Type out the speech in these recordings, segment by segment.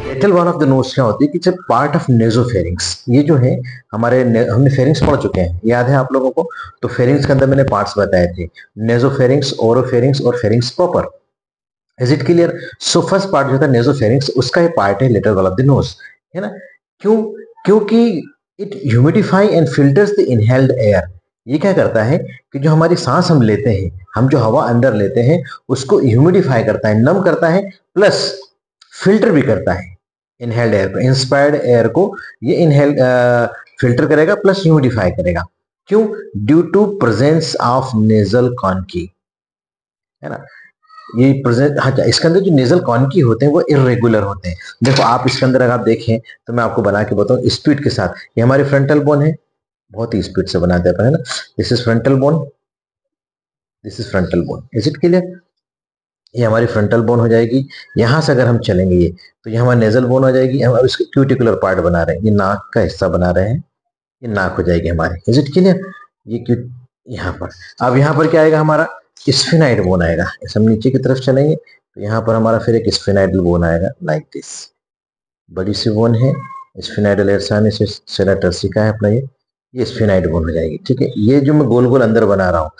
Lateral wall of the knows क्या होती है कि जब पार्ट ऑफ नेजोफेरिंग्स, ये जो है हमारे हमने फेरिंग्स पढ़ चुके हैं, याद है आप लोगों को? तो फेरिंग्स के अंदर मैंने पार्ट्स बताए थे, नेजोफेरिंग्स, ओरोफेरिंग्स और pharynx proper. Is it clear? So first part जो था नेजोफेरिंग्स, उसका ये पार्ट है lateral wall of the knows, है ना? क्यों? क्योंकि it humidify and filters the inhaled air. ये क्या करता है कि जो हमारी सांस हम लेते हैं, हम जो हवा अंदर लेते हैं, उसको ह्यूमिडिफाई करता है, नम करता है, प्लस फिल्टर भी करता है इनहेल्ड एयर को, इंस्पायर्ड एयर को ये इनहेल फिल्टर करेगा प्लस ह्यूमिडिफाई करेगा। क्यों? Due to presence of nasal conchae, है ना? ये प्रेजेंट, हाँ, इसके अंदर जो नेजल कॉन्की होते हैं वो इरेगुलर होते हैं। देखो आप इसके अंदर अगर आप देखें तो मैं आपको बना के बताऊं स्पीड के साथ। ये हमारे फ्रंटल बोन है, बहुत ही स्पीड से बनाते हैं, है ना? This is frontal bone, this is frontal bone. Is it clear? ये हमारी फ्रंटल बोन हो जाएगी। यहां से अगर हम चलेंगे ये, तो ये हमारी नेजल बोन हो जाएगी। हम अब इसके क्यूटिकुलर पार्ट बना रहे हैं, ये नाक का हिस्सा बना रहे हैं, ये नाक हो जाएगी हमारी। Is it clear? ये क्यू यहाँ पर, अब यहाँ पर क्या आएगा हमारा? स्फिनाइड बोन आएगा। हम नीचे की तरफ चलेंगे तो यहाँ पर हमारा फिर एक स्फिनाइडल बोन आएगा, लाइक दिस। बड़ी सी बोन है, स्फिनाइडल एरसानी से सेनाटर्सिका है अपना, ये स्फिनाइड बोन हो जाएगी। ठीक है, ये जो मैं गोल गोल अंदर बना रहा हूँ,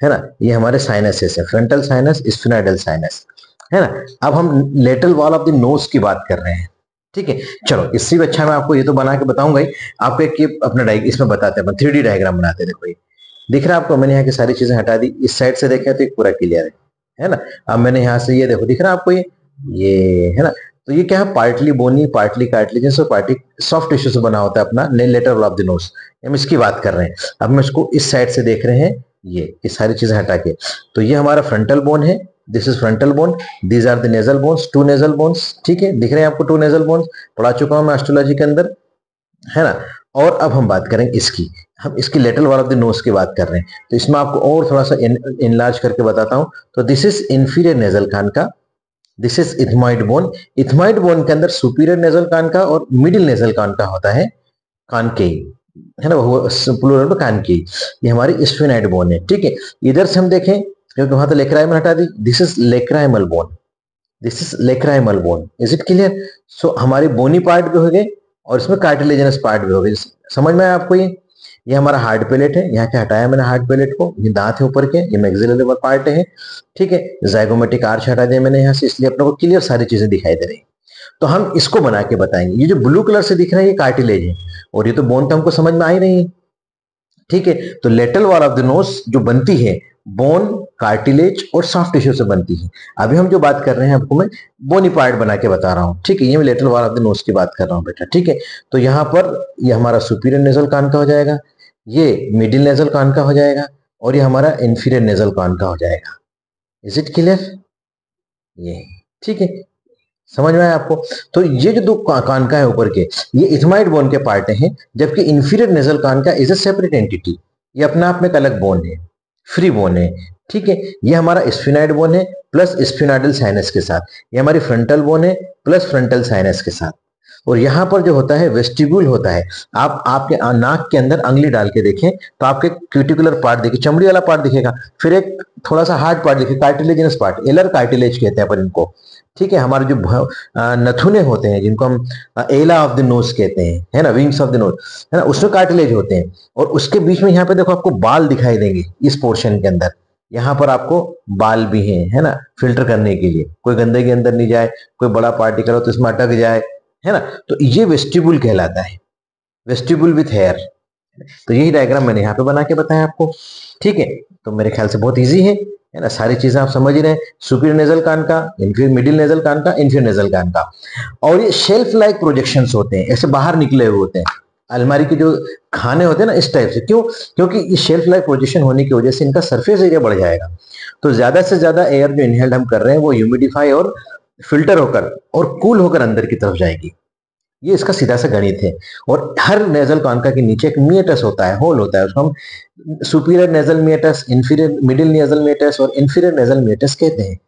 है ना, ये हमारे साइनसेस है, फ्रंटल साइनस, स्फिनाइडल साइनस, है ना? अब हम lateral wall of the knows की बात कर रहे हैं। ठीक है, चलो इससे भी अच्छा मैं आपको ये तो बना के बताऊंगा ही, आपको एक अपना इसमें बताते हैं, 3D डायग्राम बनाते हैं। देखो ये दिख रहा है आपको? मैंने यहाँ की सारी चीजें हटा दी, इस साइड से देखें तो ये पूरा क्लियर है ना? अब मैंने यहाँ से ये देखो, दिख रहा है आपको? ये है ना? तो ये क्या है? पार्टली बोनी, पार्टली कार्टिलेजस और पार्टली सॉफ्ट टिश्यू से बना होता है अपना lateral wall of the knows. हम इसकी बात कर रहे हैं। अब हम इसको इस साइड से देख रहे हैं, ये सारी चीजें हटा के, तो ये हमारा फ्रंटल बोन है, this is frontal bone, these are the nasal bones, 2 nasal bones. ठीक है, दिख रहे हैं आपको 2 नेजल बोन्स? पढ़ा चुका हूं मैं एस्ट्रोलॉजी के अंदर, है ना? और अब हम बात करेंगे इसकी, हम इसकी lateral wall of the knows की बात कर रहे हैं, तो इसमें आपको और थोड़ा सा इनलार्ज करके बताता हूं। तो दिस इज इंफीरियर नेजल कान का, दिस इज इथमाइड बोन। इथमाइड बोन के अंदर सुपीरियर नेजल कान का और मिडिल नेजल कान का होता है कानकेई, है ना? वो प्लूरल में कानकेई। ये हमारी स्फिनाइड बोन है। ठीक है, इधर से हम देखें, क्योंकि वहां तो लेक्राइमल हटा दी, this is lacrimal bone, this is lacrimal bone. Is it clear? So हमारी बोनी पार्ट भी हो गए और इसमें कार्टिलेजनस पार्ट भी हो गए। समझ में आया आपको? ये हमारा हार्ड पेलेट है, यहाँ के हटाया मैंने हार्ड पेलेट को, ये दांत है ऊपर के, ये मैक्सिलरी पार्ट है। ठीक है, जाइगोमेटिक आर्च हटा दिया मैंने यहाँ से, इसलिए अपने को क्लियर सारी चीजें दिखाई दे रही। तो हम इसको बना के बताएंगे। ये जो ब्लू कलर से दिख रहा है ये कार्टिलेज है, और ये तो बोन तो हमको समझ में आ ही रही है। ठीक है, तो lateral wall of the knows जो बनती है बोन, कार्टिलेज और सॉफ्ट टिश्यू से बनती है। अभी हम जो बात कर रहे हैं आपको मैं बोनी पार्ट बना के बता रहा हूँ। ठीक है, ये मैं lateral wall of the knows की बात कर रहा हूँ बेटा। ठीक है, तो यहाँ पर ये हमारा सुपीरियर नेजल कान का हो जाएगा, ये मिडिल नेजल कान का हो जाएगा, और ये हमारा इंफीरियर नेजल कान का हो जाएगा। Is it clear? ये ठीक है, समझ में आया आपको? तो ये जो 2 कान का है ऊपर के, ये इथमाइड बोन के पार्ट हैं, जबकि इंफीरियर नेजल कान का इज अ सेपरेट एंटिटी, ये अपने आप में एक अलग बोन है, फ्री बोन है। ठीक है, ये हमारा स्फिनाइड बोन है प्लस स्फिनाइडल साइनस के साथ, ये हमारी फ्रंटल बोन है प्लस फ्रंटल साइनस के साथ। और यहाँ पर जो होता है वेस्टिब्यूल होता है। आप आपके नाक के अंदर अंगली डाल के देखें तो आपके क्यूटिकुलर पार्ट देखिए, चमड़ी वाला पार्ट दिखेगा, फिर एक थोड़ा सा हार्ड पार्ट दिखेगा, कार्टिलेजिनस पार्ट, एलर कार्टिलेज कहते हैं अपन इनको। ठीक है, हमारे जो नथुने होते हैं जिनको हम एला ऑफ द नोज कहते हैं, है ना, विंग्स ऑफ द नोज, है ना, उसमें कार्टिलेज होते हैं। और उसके बीच में यहाँ पे देखो आपको बाल दिखाई देंगे, इस पोर्शन के अंदर यहाँ पर आपको बाल भी हैं, है ना, फिल्टर करने के लिए, कोई गंदगी अंदर नहीं जाए, कोई बड़ा पार्टिकल हो तो इसमें अटक जाए, है ना। तो ये वेस्टिब्यूल कहलाता है, वेस्टिब्यूल विथ हेयर। तो यही डायग्राम मैंने यहाँ पे बना के बताया आपको। ठीक है, तो मेरे ख्याल से बहुत इजी है ना, सारी चीजें आप समझ ही रहे हैं। सुपीरियर नेजल कान का, इंफीरियर मिडिल नेजल कान का, इंफीरियर नेजल कान का। और ये शेल्फ लाइक प्रोजेक्शंस होते हैं, ऐसे बाहर निकले हुए होते हैं, अलमारी के जो खाने होते हैं ना, इस टाइप से। क्यों? क्योंकि ये शेल्फ लाइक प्रोजेक्शन होने की वजह से इनका सरफेस एरिया बढ़ जाएगा, तो ज्यादा से ज्यादा एयर जो इनहेल्ड हम कर रहे हैं वो ह्यूमिडिफाई और फिल्टर होकर और कूल होकर अंदर की तरफ जाएगी। ये इसका सीधा सा गणित है। और हर नेजल कानका के नीचे एक मिएटस होता है, होल होता है, उसको हम superior nasal meatus, inferior middle nasal meatus और इंफीरियर नेजल मिएटस कहते हैं।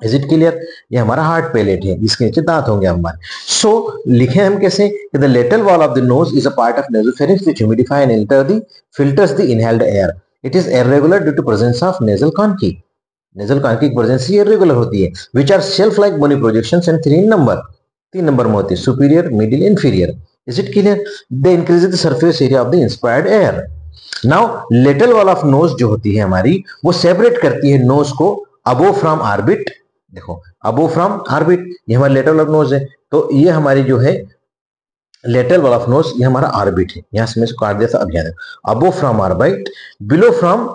Is it clear? ये हमारा हार्ट पेलेट है जिसके नीचे दांत होंगे हमारे। सो लिखे हम कैसे कि the lateral wall of the nose is a part of nasopharynx which humidify and filters the inhaled air. It is irregular due to presence of nasal conchae. Nasal conchae की प्रेजेंस इरेगुलर होती है, which are shelf like bony projections and 3 in number, 3 number में होती है, superior, middle, inferior. Is it clear? They increase the surface area of the inspired air. Now lateral wall of knows जो होती है हमारी, वो सेपरेट करती है नोज को अबो फ्रॉम आर्बिट। देखो अबो फ्रॉम आर्बिट, ये हमारी लेटरल ऑफ नोज है, तो ये हमारी जो है लेटरल वॉल ऑफ नोज, ये हमारा आर्बिट है, यहां से मैं इसको काट दिया था, अब याद है, above from orbit, below from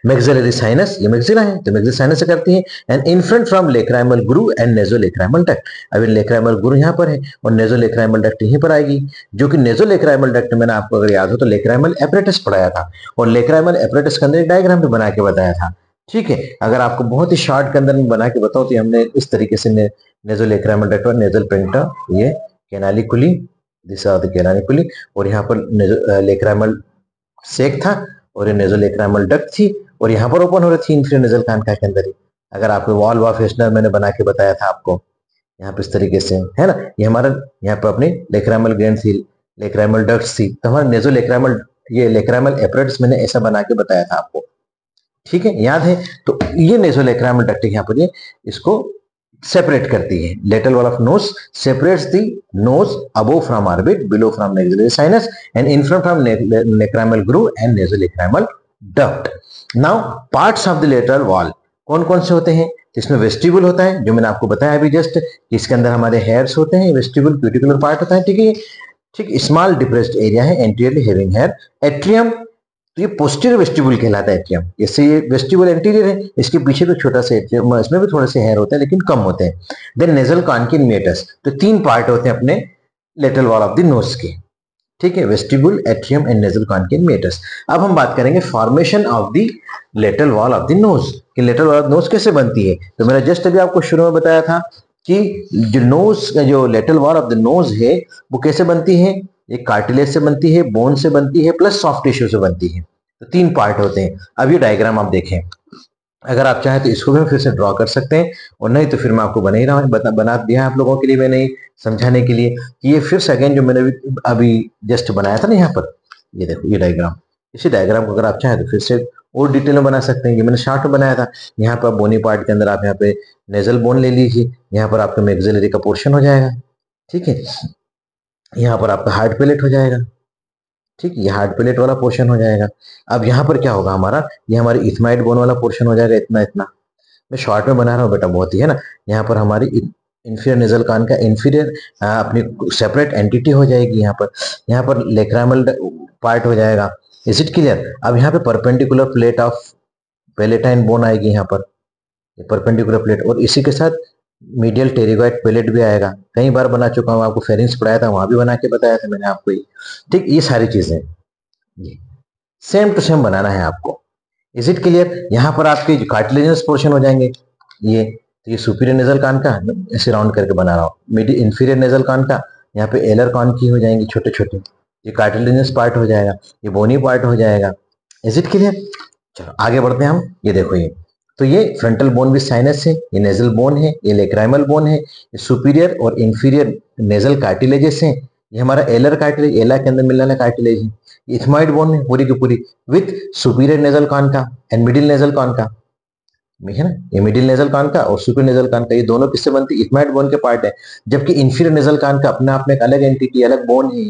maxillary sinus, ये मैक्सिला है तो मैक्सिलरी साइनस से करती है, and in front from lacrimal groove and nasolacrimal duct. अब लेक्राइमल ग्रू यहाँ पर है और नेजोलेक्राइमल डक्ट यहीं पर आएगी, जो कि नेजोलेक्राइमल डक्ट मैंने आपको अगर याद हो तो लेक्राइमल एपरेटस पढ़ाया था, और लेक्राइमल एपरेटस के अंदर एक डायग्राम भी बना के बताया था। ठीक है, अगर आपको बहुत ही शॉर्ट के अंदर बना के बताऊं तो हमने इस तरीके से नेजोलेक्राइमल डक्ट और नेजल पेंटा, ये canaliculi, this are the canaliculi, और यहाँ पर लेक्राइमल सेक था और ये नेजोलेक्राइमल डक्ट थी, और यहाँ पर ओपन हो रही थी इंफीरियर नेजल कानका के अंदर ही। अगर आपको वॉल ऑफ फेशनर मैंने बना के बताया था आपको, यहाँ पे इस तरीके से है ना, ये हमारा यहाँ पे अपनी लेक्राइमल ग्लैंड थी, लेक्राइमल डक्ट्स थी, तो हमारा नेजोलेक्राइमल, ये लेक्राइमल एपरेट्स मैंने ऐसा बना के बताया था आपको। ठीक है, याद है? तो ये नेजोलेक्राइमल डक्ट यहाँ पर ये इसको सेपरेट करती है। Lateral wall of nose separates the nose above from orbit, below from maxillary sinus, and in front from lacrimal groove and nasolacrimal duct. Now parts of the lateral wall कौन कौन से होते हैं? इसमें वेस्टिबुल होता है, जो मैंने आपको बताया अभी जस्ट, इसके अंदर हमारे हेयर्स होते हैं, वेस्टिबुल क्यूटिकुलर पार्ट होता है। ठीक है, ठीक, स्मॉल डिप्रेस्ड एरिया है एंटीरियरली हैविंग हेयर। एट्रियम, तो ये पोस्टीरियर वेस्टिबुल कहलाता है एट्रियम, जैसे ये वेस्टिबुल एंटीरियर है, इसके पीछे भी छोटा सा एट्रियम, इसमें भी थोड़े से हेयर होते हैं लेकिन कम होते हैं। देन नेजल कॉन्किन मेटस, तो 3 पार्ट होते हैं अपने lateral wall of the nose के। ठीक है, vestibule, atrium and nasal conchae meatus. अब हम बात करेंगे formation of the lateral wall of the nose, कि लेटरल वॉल ऑफ नोज कैसे बनती है। तो मैंने जस्ट अभी आपको शुरू में बताया था कि जो नोज, जो lateral wall of the knows है वो कैसे बनती है, एक कार्टिलेज से बनती है, बोन से बनती है, प्लस सॉफ्ट टिश्यू से बनती है। तो 3 पार्ट होते हैं। अब ये डायग्राम आप देखें, अगर आप चाहें तो इसको भी फिर से ड्रॉ कर सकते हैं, और नहीं तो फिर मैं आपको बना ही रहा हूँ, बना दिया है आप लोगों के लिए मैंने समझाने के लिए कि ये फिर से अगेन जो मैंने अभी जस्ट बनाया था ना यहाँ पर, ये देखो ये डायग्राम, इसी डायग्राम को अगर आप चाहें तो फिर से और डिटेल में बना सकते हैं। ये मैंने शार्ट में बनाया था, यहाँ पर बोनी पार्ट के अंदर आप यहाँ पे नेजल बोन ले लीजिए, यहाँ पर आपका मैक्सिलरी का पोर्शन हो जाएगा। ठीक है, यहाँ पर आपका हार्ड पैलेट हो जाएगा। ठीक, ये हार्ड पैलेट वाला पोर्शन हो जाएगा। अब यहाँ पर क्या होगा हमारा, ये हमारी इथमाइड बोन वाला पोर्शन हो जाएगा, इतना इतना मैं शॉर्ट में बना रहा हूँ बेटा, बहुत ही है ना। यहाँ पर हमारी इंफीरियर नेजल कान का इंफीरियर अपनी सेपरेट एंटिटी हो जाएगी। यहाँ पर लेक्रामल पार्ट हो जाएगा। Is it clear? अब यहाँ पे perpendicular plate of palatine bone आएगी, यहाँ पर परपेंडिकुलर प्लेट, और इसी के साथ मीडियल टेरिगॉइड पेलेट भी आएगा। कई बार बना चुका हूँ, आपको फेरिंग्स पढ़ाया था वहां भी बना के बताया था मैंने आपको। ठीक, ये सारी चीजें सेम टू सेम बनाना है आपको। Is it clear? यहाँ पर आपके जो कार्टिलेजनस पोर्शन हो जाएंगे, ये सुपीरियर नेजल कान का ऐसे राउंड करके बना रहा हूँ, मिडिल इंफीरियर नेजल कान का, यहाँ पे एलर कान की हो जाएंगी छोटे छोटे, ये कार्टिलेजनस पार्ट हो जाएगा, ये बोनी पार्ट हो जाएगा। Is it clear? चलो आगे बढ़ते हैं हम। ये देखो, ये तो ये फ्रंटल बोन विद साइनस है, ये नेजल बोन है, ये लेक्राइमल बोन है, ये सुपीरियर और इंफीरियर नेजल कार्टिलेजेस हैं, ये हमारा एलर कार्टिलेज, एला के अंदर मिलने वाला कार्टिलेज है, इथमाइड बोन है पूरी की पूरी विथ सुपीरियर नेजल कान का एंड मिडिल नेजल कान का, है ना। ये मिडिल नेजल कान का और सुपीरियर नेजल कान का, ये दोनों किससे बनती है? इथमाइड बोन के पार्ट है। जबकि इंफीरियर नेजल कान का अपने आप में एक अलग एंटिटी, अलग बोन है।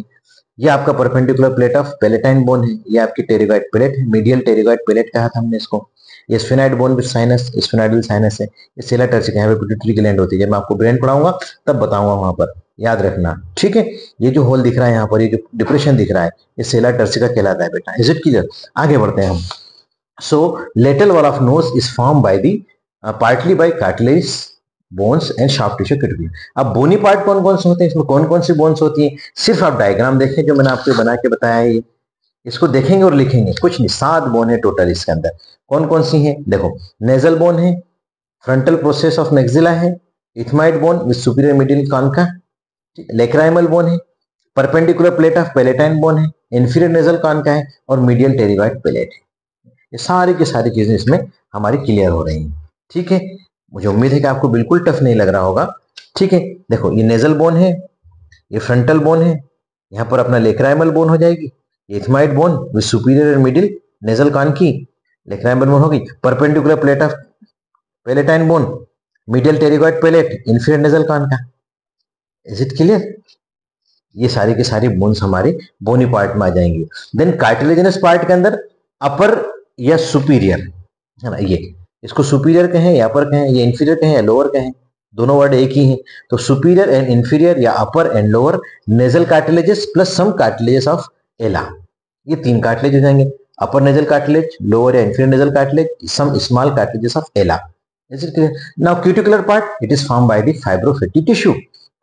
ये आपका perpendicular plate of palatine bone है, ये आपकी टेरिगॉइड प्लेट है, मीडियल टेरिगॉइड प्लेट कहा था हमने इसको। ये स्फेनाइड बोन विद साइनस, स्फेनाइडल साइनस है, ये सेला टर्सिका, यहाँ पे पिट्यूटरी ग्लैंड होती है। जब मैं आपको ब्रेन पढ़ाऊंगा तब बताऊंगा वहां पर, याद रखना। ठीक है, ये जो होल दिख रहा है यहाँ पर, ये जो डिप्रेशन दिख रहा है, ये सेला टर्सिका कहलाता है बेटा। Is it clear? आगे बढ़ते हैं हम। So lateral wall of nose is form by the partly by cartilage bones and soft tissue cuticle. अब बोनी पार्ट कौन कौन से होते हैं, इसमें कौन कौन सी बोन्स होती हैं? सिर्फ आप डायग्राम देखें जो मैंने आपको बना के बताया है, इसको देखेंगे और लिखेंगे, कुछ नहीं, 7 बोन है टोटल इसके अंदर। कौन कौन सी है? देखो, नेजल बोन है, फ्रंटल प्रोसेस ऑफ मैक्सिला है, ethmoid bone with superior middle concha, lacrimal bone है, perpendicular plate of palatine bone है, इंफीरियर नेजल कॉन्का है, और मीडियल टेरिगॉइड प्लेट है। ये सारी की सारी चीजें इसमें हमारी क्लियर हो रही हैं। ठीक है, मुझे उम्मीद है कि आपको बिल्कुल टफ नहीं लग रहा होगा। ठीक है, देखो ये नेजल बोन है, ये फ्रंटल बोन है, यहाँ पर अपना लेक्राइमल बोन हो जाएगी, ethmoid bone with superior and middle nasal कान की, लेक्राइमल बोन होगी, perpendicular plate of palatine bone, medial pterygoid plate, inferior nasal कान का। Is it clear? ये सारी की सारी बोन्स हमारे बोनी पार्ट में आ जाएंगी। देन कार्टिलेजिनस पार्ट के अंदर अपर या सुपीरियर, है ना, ये इसको सुपीरियर कहें या अपर कहें, या इंफीरियर कहें या लोअर कहें, दोनों वर्ड एक ही हैं। तो सुपीरियर एंड इंफीरियर या upper and lower nasal cartilages plus some cartilages of ala, ये 3 कार्टिलेज हो जाएंगे। अपर नेजल कार्टिलेज, लोअर या inferior nasal cartilage, some small cartilages of ala. Is it clear? Now cuticular part, it is form by the fibrofatty tissue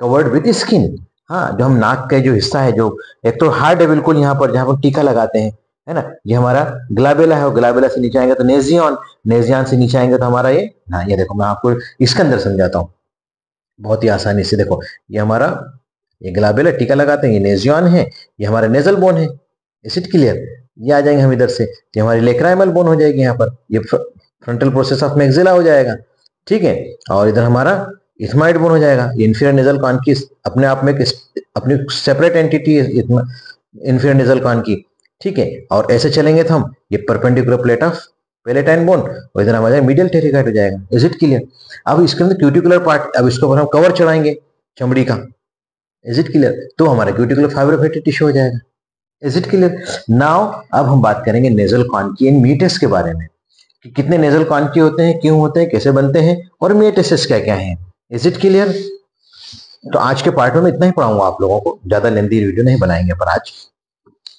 covered with skin. हाँ, जो हम नाक का जो हिस्सा है, जो एक तो हार्ड है बिल्कुल यहाँ पर जहां पर टीका लगाते हैं, है ना, ये हमारा ग्लाबेला है, और ग्लाबेला से नीचे आएंगे तो नेजियन, नेजियन से नीचे आएंगे तो हमारा ये, हाँ ये देखो मैं आपको इसके अंदर समझाता हूँ बहुत ही आसानी से। देखो ये हमारा, ये ग्लाबेला टीका लगाते हैं, ये नेजियन है, ये हमारा नेजल बोन है। Is it clear? ये आ जाएंगे हम इधर से, ये हमारी लेक्राइमल बोन हो जाएगी यहाँ पर, ये फ्रंटल प्रोसेस ऑफ मैक्सिला हो जाएगा, ठीक है। और इधर हमारा इथमाइड बोन हो जाएगा, ये इंफीरियर नेजल कॉन की अपने आप में अपनी सेपरेट एंटिटी है इंफीरियर नेजल कॉन की, ठीक है। और ऐसे चलेंगे तो हम, ये perpendicular plate of palatine bone, और इधर हमारा मीडियल टेरिकाइट हो जाएगा। Is it clear? अब इसके अंदर क्यूटिकुलर पार्ट, अब इसके ऊपर हम कवर चढ़ाएंगे चमड़ी का। Is it clear? तो हमारा क्यूटिकुलर फाइब्रोफैटी टिश्यू हो जाएगा। Is it clear? नाउ अब हम बात करेंगे नेजल कॉन्की एंड मीटस के बारे में, कि कितने नेजल कॉन्की होते हैं, क्यों होते हैं, कैसे बनते हैं, और मीटसेस क्या क्या है। Is it clear? तो आज के पार्ट में इतना ही पढ़ाऊंगा आप लोगों को, ज्यादा लेंथी वीडियो नहीं बनाएंगे पर आज।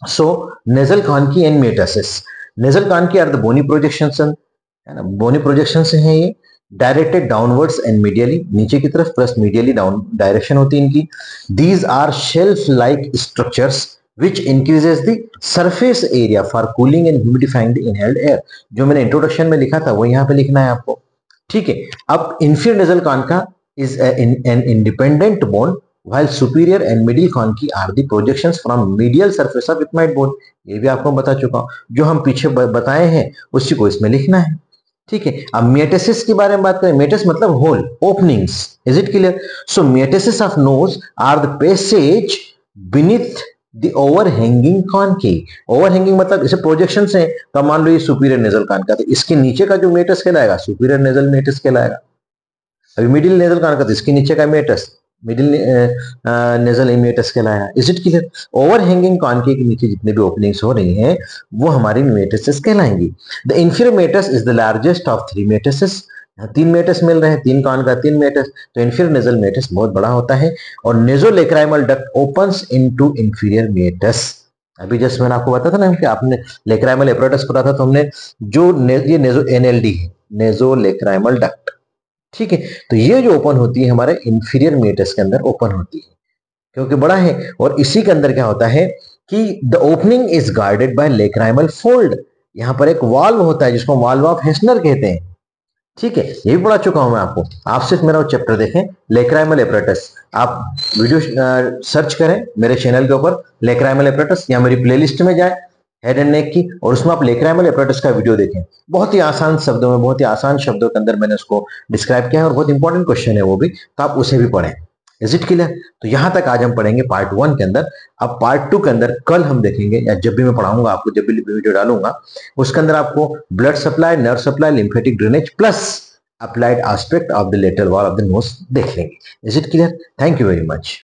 So nasal conchae and meatuses, nasal conchae are the bony projections, है ना, बोनी प्रोजेक्शन से है ये, डायरेक्टेड डाउनवर्ड्स एंड मीडियली, नीचे की तरफ प्लस मीडियली डाउन डायरेक्शन होती है इनकी। These are shelf like structures which increases the surface area for cooling and humidifying the inhaled air। जो मैंने इंट्रोडक्शन में लिखा था वो यहाँ पे लिखना है आपको, ठीक है। अब inferior nasal concha is an independent bone while superior and middle concha are the projections from medial surface of ethmoid bone। ये भी आपको बता चुका हूँ, जो हम पीछे बताए हैं उसी को इसमें लिखना है, ठीक है। अब मेटासिस के बारे में बात करें, मेटस मतलब hole, openings. Is it clear? So meatuses of nose are the passage beneath the overhanging conchae. Overhanging मतलब जैसे प्रोजेक्शन है, तो मान लो ये सुपीरियर नेजल कान का, तो इसके नीचे का जो मेटस कहलाएगा सुपीरियर नेजल मेटस कहलाएगा। अभी मिडिल नेजल कान का, तो इसके नीचे का मेटस मिडिल नेजल मेटस कहलाएगा। Is it clear? ओवरहैंगिंग कॉन्की के नीचे जितने भी ओपनिंग्स हो रही हैं वो हमारी मेटसेस कहलाएंगी। The inferior meatus is the largest of 3 meatuses. 3 meatus मिल रहे हैं, 3 कान का 3 मेटस, तो इंफीरियर नेजल मेटस बहुत बड़ा होता है। और nasolacrimal duct opens into inferior meatus. अभी जस्ट मैंने आपको बताया था ना कि आपने लेक्राइमल एपरेटस पढ़ा था, तो हमने जो ये नेजो एनएलडी है, नेजोलेक्राइमल डक्ट, ठीक है। तो ये जो ओपन होती है हमारे इंफीरियर मेटस के अंदर ओपन होती है, क्योंकि बड़ा है। और इसी के अंदर क्या होता है कि the opening is guarded by lacrimal fold. यहां पर एक वाल्व होता है जिसको वाल्व ऑफ हेस्नर कहते हैं, ठीक है। ये भी पढ़ा चुका हूं मैं आपको, आप सिर्फ मेरा चैप्टर देखें लेक्राइमल एपरेटस, आप वीडियो सर्च करें मेरे चैनल के ऊपर लेक्राइमल एपरेटस, या मेरी प्लेलिस्ट में जाए हेड एंड नेक की, और उसमें आप लेक्राइमल एपरेटस का वीडियो देखें। बहुत ही आसान शब्दों में, बहुत ही आसान शब्दों के अंदर मैंने उसको डिस्क्राइब किया है, और बहुत इंपॉर्टेंट क्वेश्चन है वो भी, तो आप उसे भी पढ़ें। Is it clear? तो यहां तक आज हम पढ़ेंगे पार्ट 1 के अंदर। अब पार्ट 2 के अंदर कल हम देखेंगे, या जब भी मैं पढ़ाऊंगा आपको, जब भी वीडियो डालूंगा उसके अंदर आपको blood supply, nerve supply, lymphatic drainage plus applied aspect of the lateral wall of the knows देख लेंगे। Is it clear? Thank you very much.